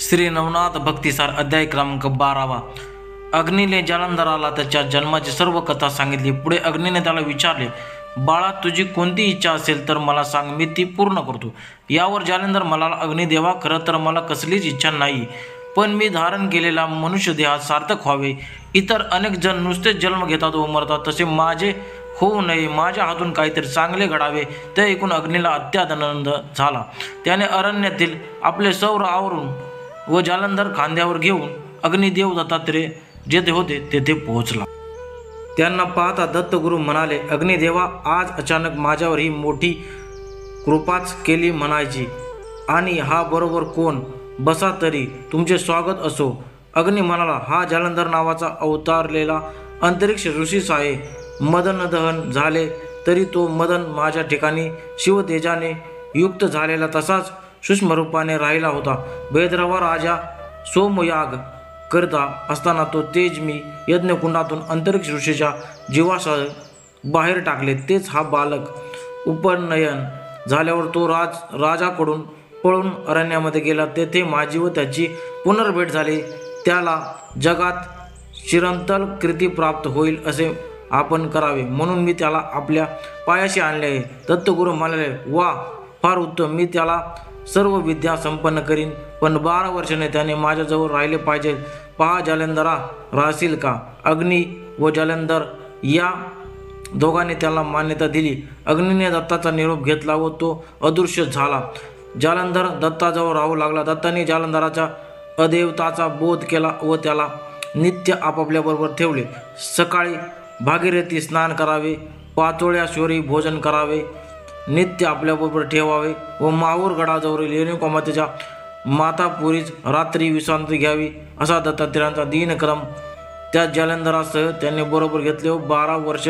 श्री नवनाथ भक्तिसार अध्याय क्रमांक 12. अग्नीने जालंधराला त्याच्या जन्माची सर्व कथा सांगितली. पुढे अग्नीने त्याला विचारले, बाळा, तुझी कोणती इच्छा असेल तर मला सांग, मी ती पूर्ण करतो. यावर जालंधर म्हणाला, अग्निदेवा, खरं तर मला कसलीच इच्छा नाही, पण मी धारण केलेला मनुष्य देहात सार्थक व्हावे. इतर अनेक जण नुसतेच जन्म घेतात व मरतात, तसे माझे होऊ नये. माझ्या हातून काहीतरी चांगले घडावे. ते ऐकून अग्नीला अत्यानंद झाला. त्याने अरण्यातील आपले सौर आवरून व जालंधर खांद्यावर घेऊन अग्निदेव दत्तात्रेय जेथे होते तेथे पोहोचला. त्यांना पाहता दत्तगुरु म्हणाले, अग्निदेवा, आज अचानक माझ्यावर ही मोठी कृपाच केली म्हणायची. आणि हा बरोबर कोण? बसा तरी, तुमचे स्वागत असो. अग्नी म्हणाला, हा जालंधर नावाचा अवतारलेला अंतरिक्ष ऋषीच आहे. मदन दहन झाले तरी तो मदन माझ्या ठिकाणी शिवतेजाने युक्त झालेला तसाच सूक्ष्म रूपाने राहिला होता. भैरवा राजा सोमयाग करता असताना तो तेज मी यज्ञकुंडातून अंतरिक्ष ऋषीच्या जीवासह बाहेर टाकले. तेच हा बालक उपनयन झाल्यावर तो राजाकडून पळून अरण्यामध्ये गेला. तेथे माझी व त्याची पुनर्भेट झाली. त्याला जगात चिरंतन कीर्ती प्राप्त होईल असे आपण करावे, म्हणून मी त्याला आपल्या पायाशी आणले आहे. दत्तगुरु म्हणाले, वा, फार उत्तम. मी त्याला सर्व विद्या संपन्न करीन, पण 12 वर्षाने त्याने माझ्याजवळ राहिले पाहिजे. पहा जालंधरा, राहशील का? अग्नी व जालंधर या दोघांनी त्याला मान्यता दिली. अग्नीने दत्ताचा निरोप घेतला व तो अदृश्य झाला. जालंधर दत्ताजवळ राहू लागला. दत्ताने जालंधराच्या अदेवताचा बोध केला व त्याला नित्य आपापल्याबरोबर ठेवले. सकाळी भागीरथी स्नान करावे, पाचोळ्याश्वरी भोजन करावे, नित्य आपल्याबरोबर ठेवावे व माहूर गडाजवळील रेणुकामातेच्या मातापुरीच रात्री विश्रांती घ्यावी, असा दत्तात्रेयांचा दिनक्रम. त्या जालंधरासह त्यांनी बरोबर घेतले व 12 वर्ष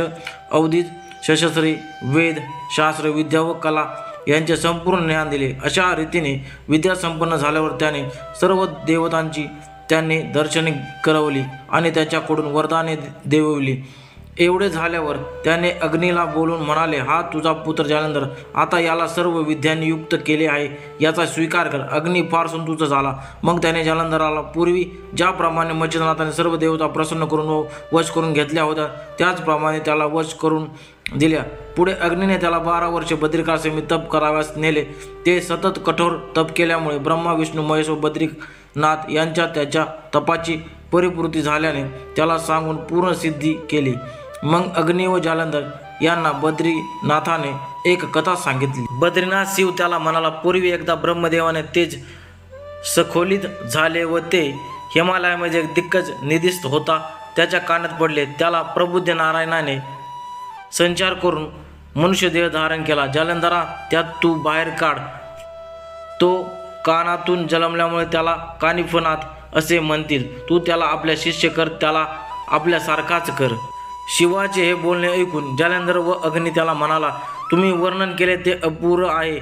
अवधीत शस्त्रे, वेद, शास्त्र, विद्या व कला यांचे संपूर्ण ज्ञान दिले. अशा रीतीने विद्या संपन्न झाल्यावर त्याने सर्व देवतांची त्यांनी दर्शने करवली आणि त्याच्याकडून वरदाने देवविली. एवढे झाल्यावर त्याने अग्नीला बोलून म्हणाले, हा तुझा पुत्र जालंधर. आता याला सर्व विद्यांनी युक्त केले आहे, याचा स्वीकार कर. अग्नी फार संतुष्ट झाला. मग त्याने जालंधराला पूर्वी ज्याप्रमाणे मच्छिंद्रनाथाने सर्व देवता प्रसन्न करून व वश करून घेतल्या होत्या, त्याचप्रमाणे त्याला वश करून दिल्या. पुढे अग्नीने त्याला 12 वर्षे बद्रिकाश्रमी तप कराव्यास नेले. ते सतत कठोर तप केल्यामुळे ब्रह्मा, विष्णू, महेश व बद्रीनाथ यांच्या त्याच्या तपाची परिपूर्ती झाल्याने त्याला सांगून पूर्ण सिद्धी केली. मग अग्नी व जालंधर यांना बद्रीनाथाने एक कथा सांगितली. बद्रीनाथ शिव त्याला म्हणाला, पूर्वी एकदा ब्रह्मदेवाने तेज सखोलित झाले व ते हिमालयामध्ये एक दिग्गज निधिस्थ होता त्याच्या कानात पडले. त्याला प्रबुद्ध नारायणाने संचार करून मनुष्यदेह धारण केला. जालंधरा, त्यात तू बाहेर काढ. तो कानातून जन्मल्यामुळे त्याला कानिफनाथ असे म्हणतील. तू त्याला आपल्या शिष्य कर, त्याला आपल्यासारखाच कर. शिवाचे हे बोलणे ऐकून जालंधर व अग्नी त्याला म्हणाला, तुम्ही वर्णन केले ते अपूर्ण आहे,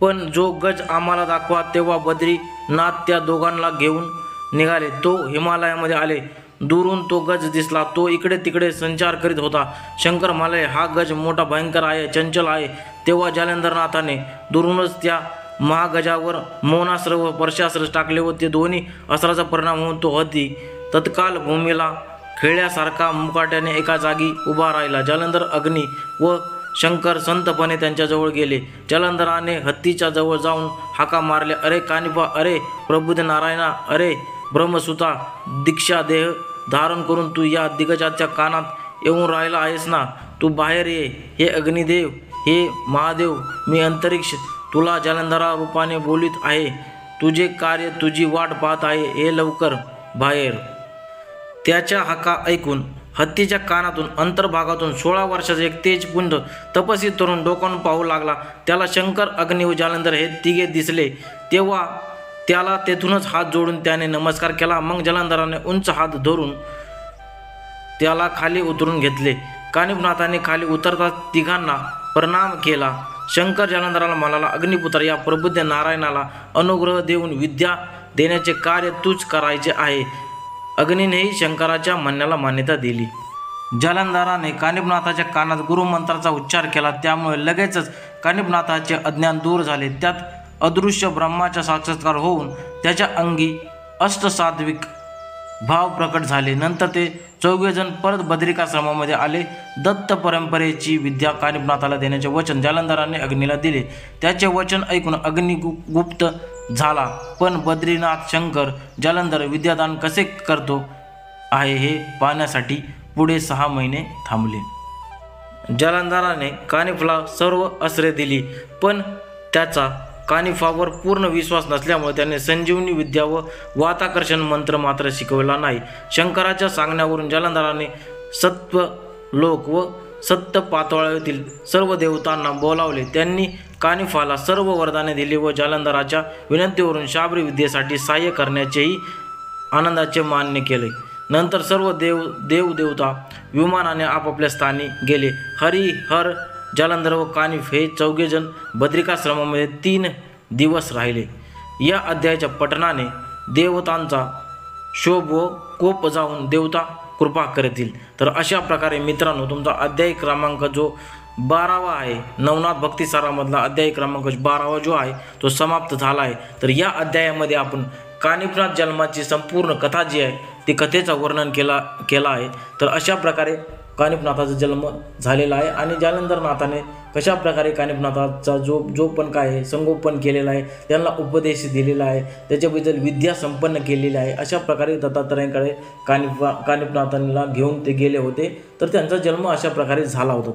पण जो गज आम्हाला दाखवा. तेव्हा बद्रीनाथ त्या दोघांना घेऊन निघाले. तो हिमालयामध्ये आले. दुरून तो गज दिसला. तो इकडे तिकडे संचार करीत होता. शंकर म्हणाले, हा गज मोठा भयंकर आहे, चंचल आहे. तेव्हा जालंधरनाथाने दुरूनच त्या महागजावर मौनास्त्र व परशास्त्र टाकले व ते दोन्ही अस्त्राचा परिणाम होऊन तो हत्ती तत्काल भूमीला खेळल्यासारखा मुकाट्याने एका जागी उभा राहिला. जालंधर, अग्नी व शंकर संतपणे त्यांच्याजवळ गेले. जालंधराने हत्तीच्या जवळ जाऊन हाका मारले, अरे कानिफा, अरे प्रबुद्ध नारायणा, अरे ब्रह्मसुता, दीक्षा देह धारण करून तू या दिग्गजाच्या कानात येऊन राहिला आहेस ना? तू बाहेर ये. हे अग्निदेव, हे महादेव, मी अंतरिक्ष तुला जालंधरा रूपाने बोलित आहे. तुझे कार्य, तुझी वाट पाहत आहे. हे लवकर बाहेर. त्याच्या हाका ऐकून हत्तीच्या कानातून अंतर्भागातून 16 वर्षाचा एक तेजपुंज तपस्वी तरुण डोकावून पाहू लागला. त्याला शंकर, अग्नी व जालंधर हे तिघे दिसले. तेव्हा त्याला तेथूनच हात जोडून त्याने नमस्कार केला. मग जालंधराने उंच हात धरून त्याला खाली उतरून घेतले. कानिफनाथाने खाली उतरताच तिघांना प्रणाम केला. शंकर जालंधराला म्हणाला, अग्निपुत्र, या प्रबुद्ध नारायणाला अनुग्रह देऊन विद्या देण्याचे कार्य तूच करायचे आहे. अग्नीनेही शंकराच्या म्हणण्याला मान्यता दिली. जालंधराने कानिफनाथाच्या कानात गुरुमंत्राचा उच्चार केला. त्यामुळे लगेचच कानिफनाथाचे अज्ञान दूर झाले. त्यात अदृश्य ब्रह्माचा साक्षात्कार होऊन त्याच्या अंगी अष्टसात्विक भाव प्रकट झाले. नंतर ते चौघेजण परत बद्रिकाश्रमामध्ये आले. दत्त परंपरेची विद्या कानिफनाथाला देण्याचे वचन जालंधराने अग्नीला दिले. त्याचे वचन ऐकून अग्नी गुप्त झाला. पण बद्रीनाथ शंकर जालंधर विद्यादान कसे करतो आहे हे पाहण्यासाठी पुढे 6 महिने थांबले. जालंधराने कानिफला सर्व अस्त्रे दिली, पण त्याचा कानिफावर पूर्ण विश्वास नसल्यामुळे त्याने संजीवनी विद्या व वाताकर्षण मंत्र मात्र शिकवला नाही. शंकराच्या सांगण्यावरून जालंधराने सत्वलोक व सत्य पातळीतील सर्व देवतांना बोलावले. त्यांनी कानिफाला सर्व वरदाने दिली व जालंधराच्या विनंतीवरून शाबरी विद्येसाठी सहाय्य करण्याचेही आनंदाचे मान्य केले. नंतर सर्व देवदेवता विमानाने आपापल्या स्थानी गेले. हरिहर, जालंधर व कानिफ हे चौघेजण बद्रिकाश्रमामध्ये 3 दिवस राहिले. या अध्यायाच्या पठणाने देवतांचा शोभ व कोप जाऊन देवता कृपा करतील. तर अशा प्रकारे मित्रांनो, तुमचा अध्याय क्रमांक जो 12वा आहे, नवनाथ भक्तिसारामधला अध्याय क्रमांक 12वा जो आहे तो समाप्त झाला आहे. तर या अध्यायामध्ये आपण कानिफनाथ जन्माची संपूर्ण कथा जी आहे ती कथेचं वर्णन केला आहे. तर अशा प्रकारे कानिफनाथाचा जन्म झालेला आहे आणि जालंधरनाथाने कशा प्रकारे कानिफनाथाचा जो पण काय आहे संगोपन केलेला आहे, त्यांना उपदेश दिलेला आहे, त्याच्याबद्दल विद्या संपन्न केलेली आहे. अशा प्रकारे दत्तात्रयांकडे कानिफनाथांना घेऊन ते गेले होते. तर त्यांचा जन्म अशा प्रकारे झाला होता.